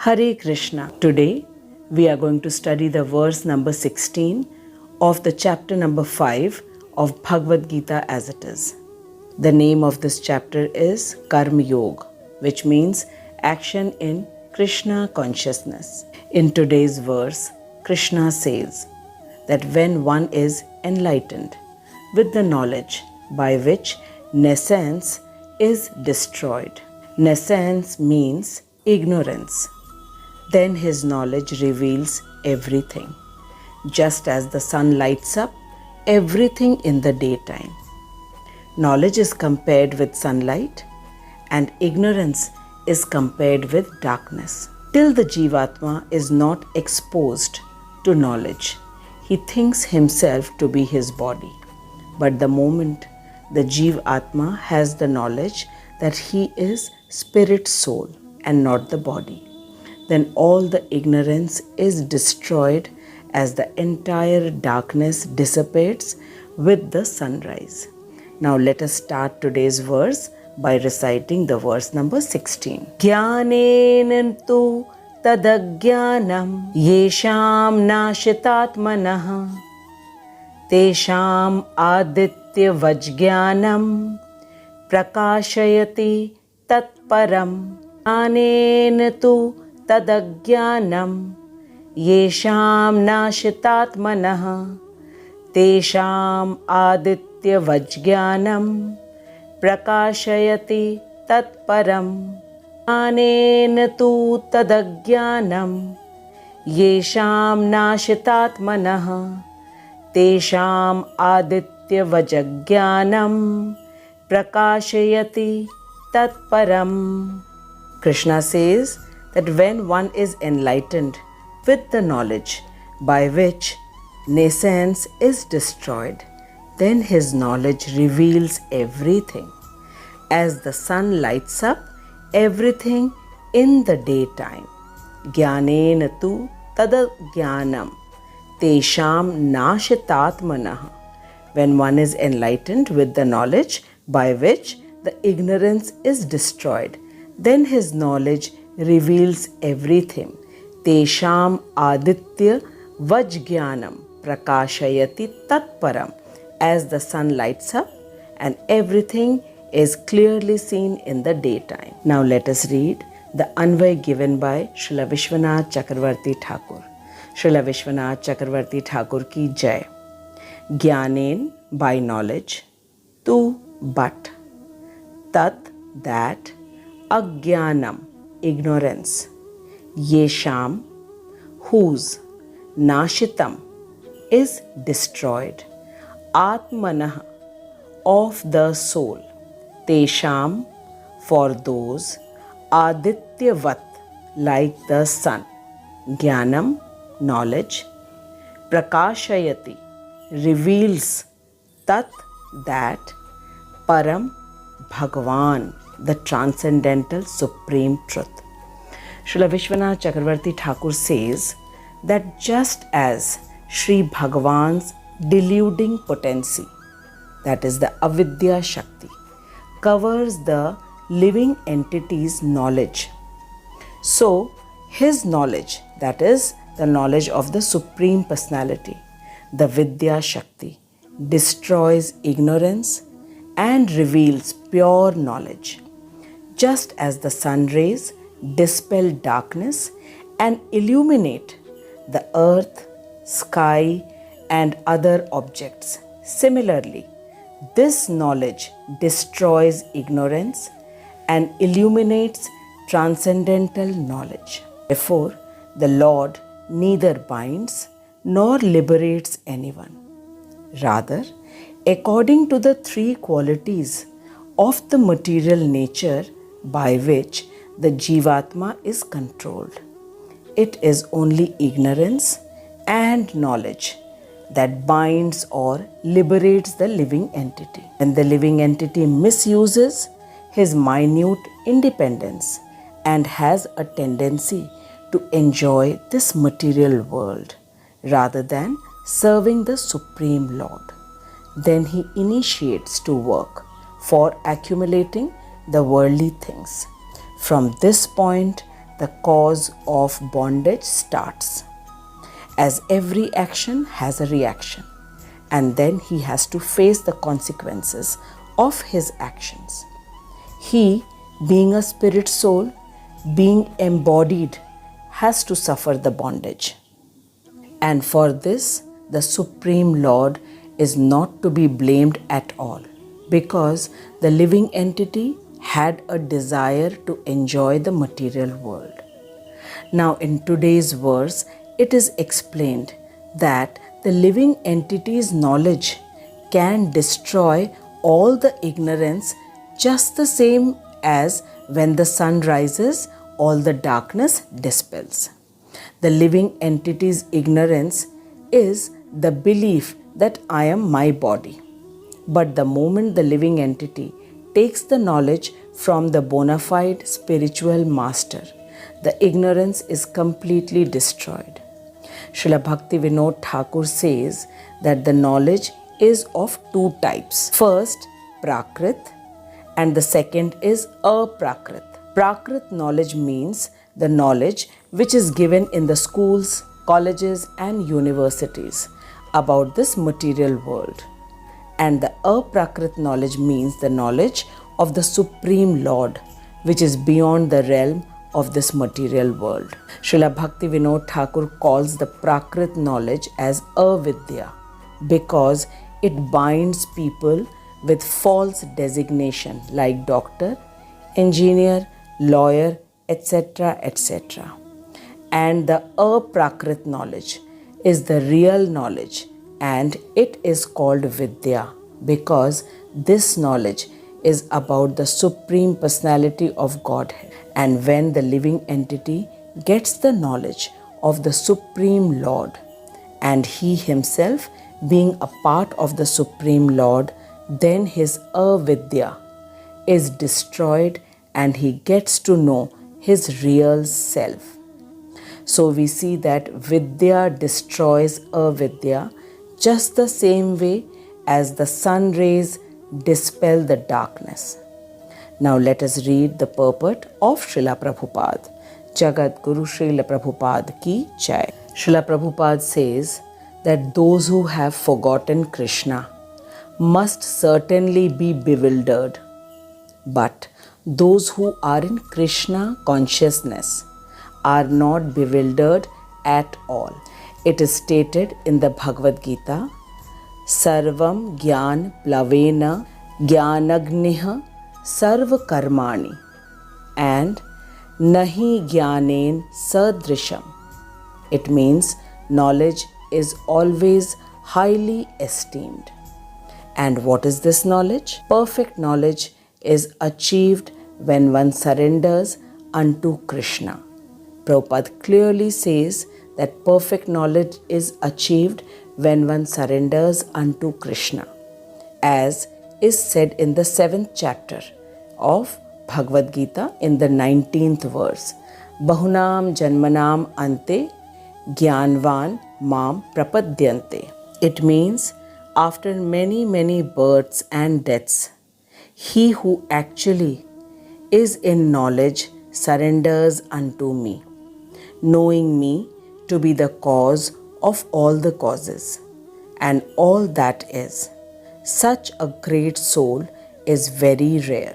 Hare Krishna. Today we are going to study the verse number 16 of the chapter number 5 of Bhagwat Gita as it is. The name of this chapter is Karma Yoga, which means action in Krishna consciousness. In today's verse, Krishna says that when one is enlightened with the knowledge by which nescience is destroyed. Nescience means ignorance. Then his knowledge reveals everything. Just as the sun lights up everything in the daytime. Knowledge is compared with sunlight and ignorance is compared with darkness. Till the Jivatma is not exposed to knowledge, he thinks himself to be his body. But the moment the Jivatma has the knowledge that he is spirit soul and not the body, then all the ignorance is destroyed as the entire darkness dissipates with the sunrise. Now let us start today's verse by reciting the verse number 16. Jnanena tu tadajnanam yesham nashitatmanah tesham aditya vajnanam prakashayati tatparam. Jnanena tu tadajnanam yesham nashitatmanah tesham aditya vajnanam prakashayati tatparam. Jnanena tu tadajnanam yesham nashitatmanah tesham aditya vajnanam prakashayati tatparam. Krishna says that when one is enlightened with the knowledge by which nescience is destroyed, then his knowledge reveals everything. As the sun lights up everything in the daytime. Jnanena tu tadajnanam tesham nashitatmanah. When one is enlightened with the knowledge by which the ignorance is destroyed, then his knowledge reveals everything. Tesham aditya vajnanam prakashayati tatparam. As the sun lights up and everything is clearly seen in the daytime. Now let us read the Anvay given by Srila Vishwanath Chakravarti Thakur. Srila Vishwanath Chakravarti Thakur ki jai. Jnanen by knowledge, tu but, tat that, ajnanam ignorance, yesham whose, nashitam is destroyed, atmanah of the soul, tesham for those, adityavat like the sun, jnanam knowledge, prakashayati reveals, tat that, param Bhagwan the transcendental supreme truth. Srila Vishwanath Chakravarti Thakur says that just as Sri Bhagwan's deluding potency, that is the avidya shakti, covers the living entity's knowledge, so his knowledge, that is the knowledge of the Supreme Personality, the Vidya Shakti, destroys ignorance and reveals pure knowledge. Just as the sun rays dispel darkness and illuminate the earth, sky and other objects, similarly, this knowledge destroys ignorance and illuminates transcendental knowledge. Therefore, the Lord neither binds nor liberates anyone. Rather, according to the three qualities of the material nature by which the Jivatma is controlled, it is only ignorance and knowledge that binds or liberates the living entity. When the living entity misuses his minute independence and has a tendency to enjoy this material world rather than serving the Supreme Lord, then he initiates to work for accumulating the worldly things. From this point, the cause of bondage starts. As every action has a reaction, and then he has to face the consequences of his actions. He, being a spirit soul, being embodied, has to suffer the bondage. And for this, the Supreme Lord is not to be blamed at all, because the living entity had a desire to enjoy the material world. Now, in today's verse, it is explained that the living entity's knowledge can destroy all the ignorance just the same as when the sun rises, all the darkness dispels. The living entity's ignorance is the belief that I am my body. But the moment the living entity takes the knowledge from the bona fide spiritual master, the ignorance is completely destroyed. Srila Bhakti Vinod Thakur says that the knowledge is of two types. First, Prakrit, and the second is Aprakrit. Prakrit knowledge means the knowledge which is given in the schools, colleges and universities about this material world. And the Aprakrit knowledge means the knowledge of the Supreme Lord, which is beyond the realm of this material world. Srila Bhakti Vinod Thakur calls the Prakrit knowledge as Avidya because it binds people with false designation like doctor, engineer, lawyer, etc., etc. And the Aprakrit knowledge is the real knowledge, and it is called Vidya because this knowledge is about the Supreme Personality of Godhead. And when the living entity gets the knowledge of the Supreme Lord, and he himself being a part of the Supreme Lord, then his avidya is destroyed and he gets to know his real self. So we see that Vidya destroys avidya just the same way as the sun rays dispel the darkness. Now let us read the purport of Srila Prabhupada. Jagat Guru Srila Prabhupada ki Jai. Srila Prabhupada says that those who have forgotten Krishna must certainly be bewildered. But those who are in Krishna consciousness are not bewildered at all. It is stated in the Bhagwat Gita, Sarvam Gyan Plavena Gyanagniha Sarva Karmani, and Nahi Gyanen Sadrisham. It means knowledge is always highly esteemed. And what is this knowledge? Perfect knowledge is achieved when one surrenders unto Krishna. Prabhupada clearly says that perfect knowledge is achieved when one surrenders unto Krishna, as is said in the 7th chapter of Bhagwat Gita in the 19th verse. Bahunam janmanam ante gyanvan mam prapadyante. It means after many births and deaths, he who actually is in knowledge surrenders unto me, knowing me to be the cause of all the causes and all that is. Such a great soul is very rare.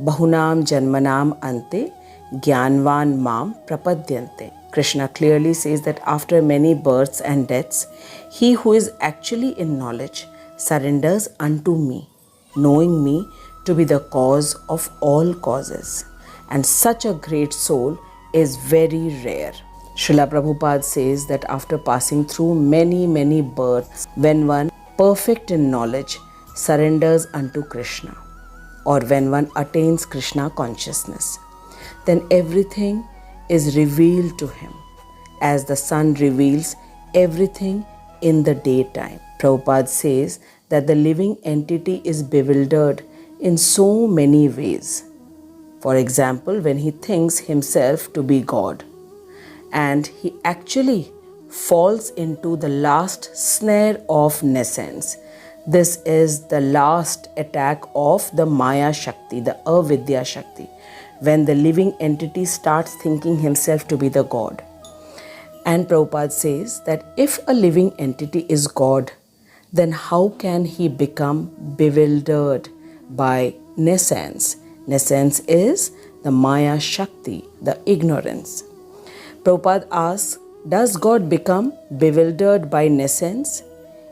Bahunam janmanam ante gyanvan mam prapadyante. Krishna clearly says that after many births and deaths, he who is actually in knowledge surrenders unto me, knowing me to be the cause of all causes. And such a great soul is very rare. Srila Prabhupada says that after passing through many births, when one perfect in knowledge surrenders unto Krishna, or when one attains Krishna consciousness, then everything is revealed to him as the sun reveals everything in the daytime. Prabhupada says that the living entity is bewildered in so many ways. For example, when he thinks himself to be God, and he actually falls into the last snare of nescience. This is the last attack of the Maya Shakti, the Avidya Shakti, when the living entity starts thinking himself to be the God. And Prabhupada says that if a living entity is God, then how can he become bewildered by nescience? Nescience is the Maya Shakti, the ignorance. Prabhupada asks, does God become bewildered by nescience?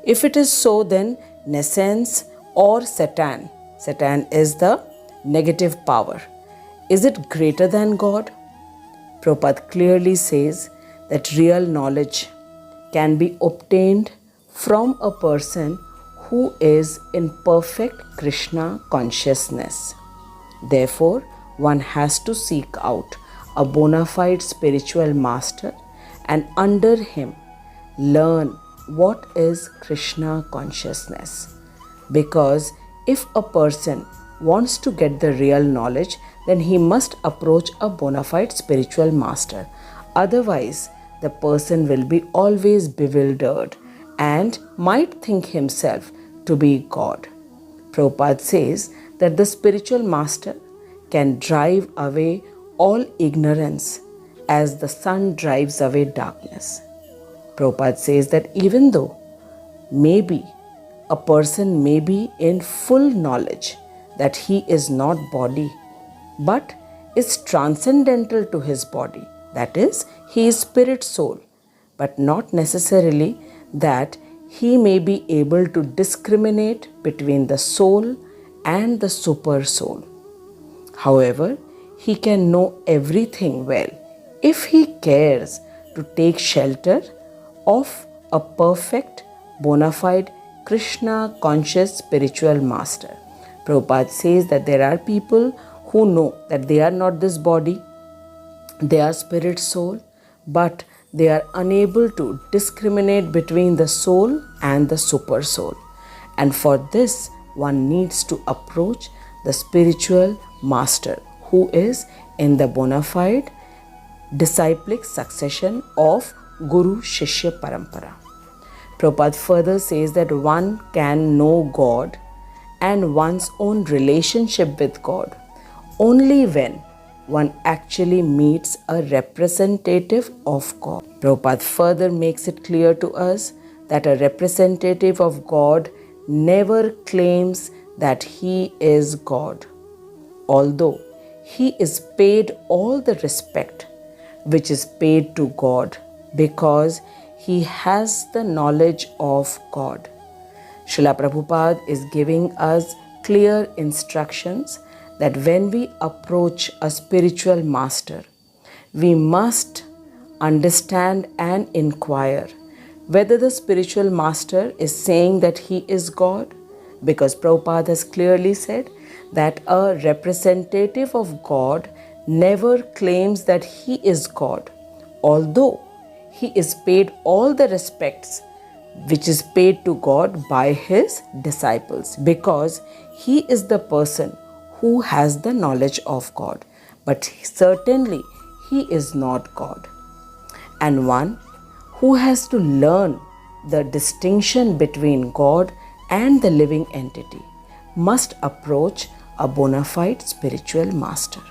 If it is so, then nescience or Satan is the negative power. Is it greater than God? Prabhupada clearly says that real knowledge can be obtained from a person who is in perfect Krishna consciousness. Therefore, one has to seek out a bona fide spiritual master and under him learn what is Krishna consciousness. Because if a person wants to get the real knowledge, then he must approach a bona fide spiritual master. Otherwise, the person will be always bewildered and might think himself to be God. Prabhupada says that the spiritual master can drive away all ignorance as the sun drives away darkness. Prabhupada says that even though maybe a person may be in full knowledge that he is not body, but is transcendental to his body, that is, he is spirit soul, but not necessarily that he may be able to discriminate between the soul and the super soul. However, he can know everything well if he cares to take shelter of a perfect, bona fide, Krishna conscious spiritual master. Prabhupada says that there are people who know that they are not this body, they are spirit soul, but they are unable to discriminate between the soul and the super soul. And for this, one needs to approach the spiritual master who is in the bona fide disciplic succession of Guru Shishya Parampara. Prabhupada further says that one can know God and one's own relationship with God only when one actually meets a representative of God. Prabhupada further makes it clear to us that a representative of God never claims that he is God, although he is paid all the respect which is paid to God because he has the knowledge of God. Srila Prabhupada is giving us clear instructions that when we approach a spiritual master, we must understand and inquire whether the spiritual master is saying that he is God, because Prabhupada has clearly said that a representative of God never claims that he is God, although he is paid all the respects which is paid to God by his disciples, because he is the person who has the knowledge of God, but certainly he is not God. And one who has to learn the distinction between God and the living entity must approach a bona fide spiritual master.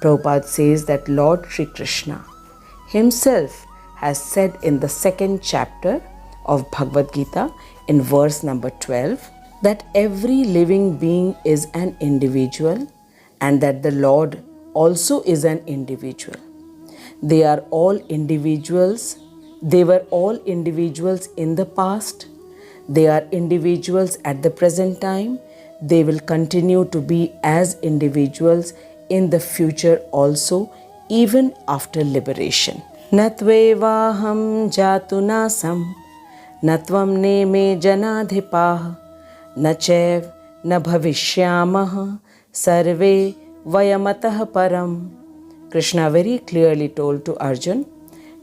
Prabhupada says that Lord Sri Krishna himself has said in the second chapter of Bhagwat Gita in verse number 12 that every living being is an individual and that the Lord also is an individual. They are all individuals. They were all individuals in the past. They are individuals at the present time. They will continue to be as individuals in the future also, even after liberation. Natvevaham jatunasam natvam neme janadhipaha nachev na bhavishyamah sarve vayamatah param. Krishna very clearly told to Arjun,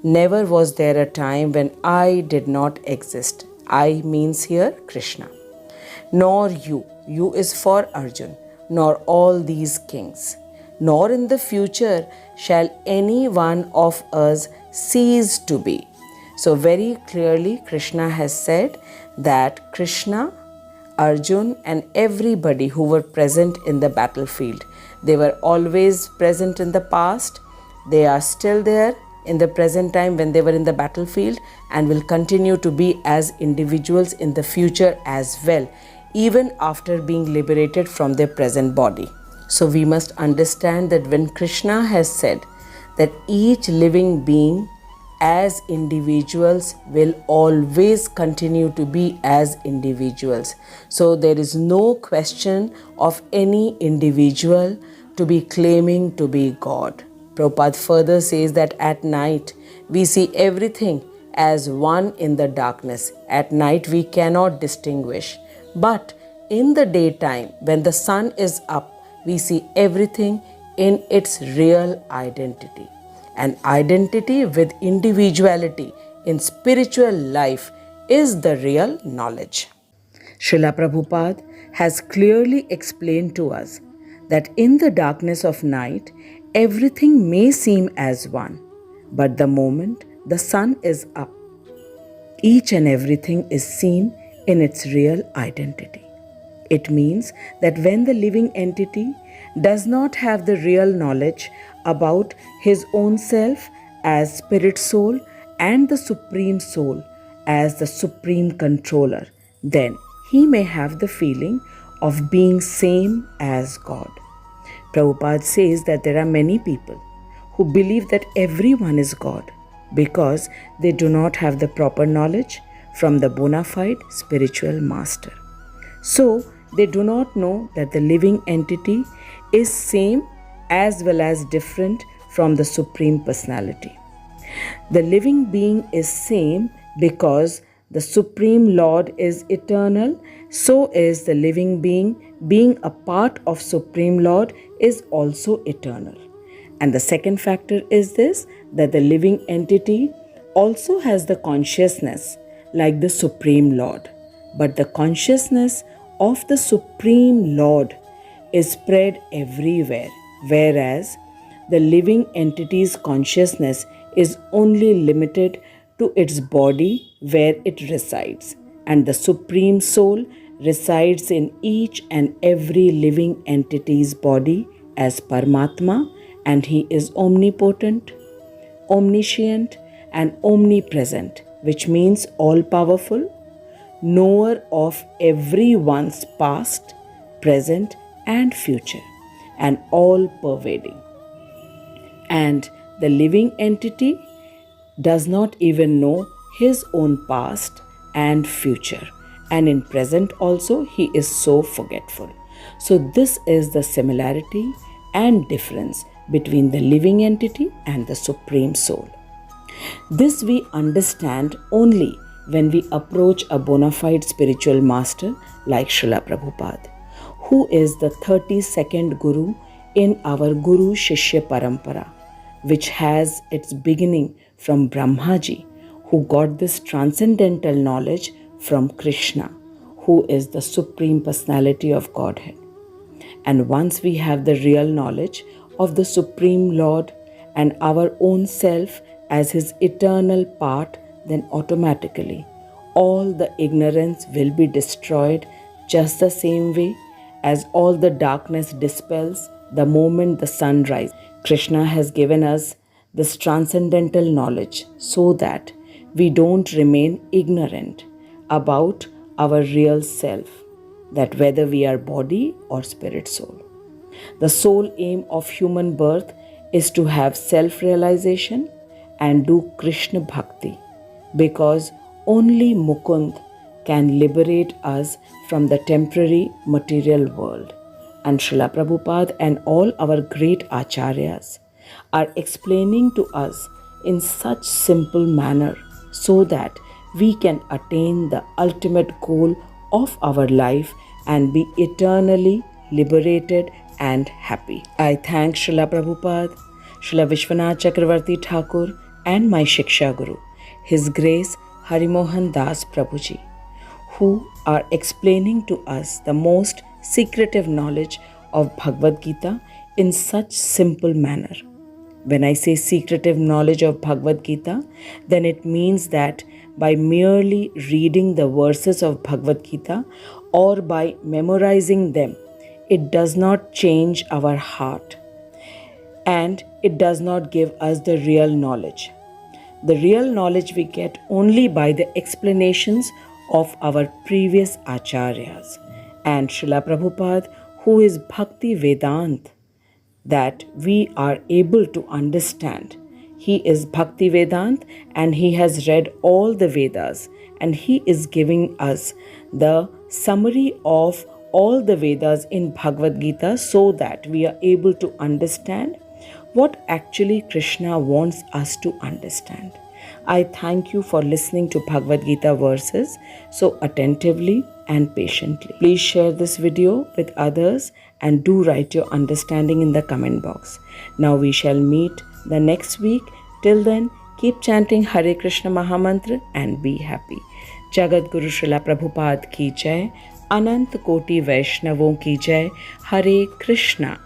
never was there a time when I did not exist. I means here Krishna. Nor you. You is for Arjun. Nor all these kings. Nor in the future shall any one of us cease to be. So very clearly Krishna has said that Krishna, Arjun and everybody who were present in the battlefield, They were always present in the past. They are still there in the present time when they were in the battlefield, and will continue to be as individuals in the future as well, even after being liberated from their present body. So we must understand that when Krishna has said that each living being as individuals will always continue to be as individuals. So there is no question of any individual to be claiming to be God. Prabhupada further says that at night we see everything as one in the darkness. At night we cannot distinguish. But in the daytime, when the sun is up, we see everything in its real identity. And identity with individuality in spiritual life is the real knowledge. Srila Prabhupada has clearly explained to us that in the darkness of night, everything may seem as one, but the moment the sun is up, each and everything is seen in its real identity. It means that when the living entity does not have the real knowledge about his own self as spirit soul and the supreme soul as the supreme controller, then he may have the feeling of being same as God. Prabhupada says that there are many people who believe that everyone is God because they do not have the proper knowledge from the bona fide spiritual master. So, they do not know that the living entity is same as well as different from the Supreme Personality. The living being is same because the Supreme Lord is eternal, so is the living being a part of Supreme Lord is also eternal. And the second factor is this, that the living entity also has the consciousness like the Supreme Lord. But the consciousness of the Supreme Lord is spread everywhere, whereas the living entity's consciousness is only limited to its body where it resides, and the Supreme Soul resides in each and every living entity's body as Paramatma, and he is omnipotent, omniscient, and omnipresent, which means all-powerful, knower of everyone's past, present, and future, and all-pervading. And the living entity does not even know his own past and future, and in present also he is so forgetful. So this is the similarity and difference between the living entity and the Supreme Soul. This we understand only when we approach a bona fide spiritual master like Srila Prabhupada, who is the 32nd Guru in our Guru Shishya Parampara, which has its beginning from Brahmaji, who got this transcendental knowledge from Krishna, who is the Supreme Personality of Godhead. And once we have the real knowledge of the Supreme Lord and our own self as his eternal part, then automatically all the ignorance will be destroyed just the same way as all the darkness dispels the moment the sun rises. Krishna has given us this transcendental knowledge so that we don't remain ignorant about our real self, that whether we are body or spirit soul. The sole aim of human birth is to have self-realization and do Krishna Bhakti, because only Mukund can liberate us from the temporary material world. And Srila Prabhupada and all our great acharyas are explaining to us in such simple manner so that we can attain the ultimate goal of our life and be eternally liberated and happy. I thank Srila Prabhupada, Srila Vishwanath Chakravarti Thakur, and my Shiksha Guru, His Grace Harimohan Das Prabhuji, who are explaining to us the most secretive knowledge of Bhagwat Gita in such simple manner. When I say secretive knowledge of Bhagwat Gita, then it means that by merely reading the verses of Bhagwat Gita or by memorizing them, it does not change our heart, and it does not give us the real knowledge. The real knowledge we get only by the explanations of our previous acharyas. And Srila Prabhupada, who is Bhakti Vedant, that we are able to understand. He is Bhakti Vedant and he has read all the Vedas, and he is giving us the summary of all the Vedas in Bhagavad Gita so that we are able to understand what actually Krishna wants us to understand. I thank you for listening to Bhagavad Gita verses so attentively and patiently. Please share this video with others and do write your understanding in the comment box. Now we shall meet the next week. Till then, keep chanting Hare Krishna Mahamantra and be happy. Jagat Guru Srila Prabhupada ki jai, Anant Koti Vaishnavon ki jai. Hare Krishna.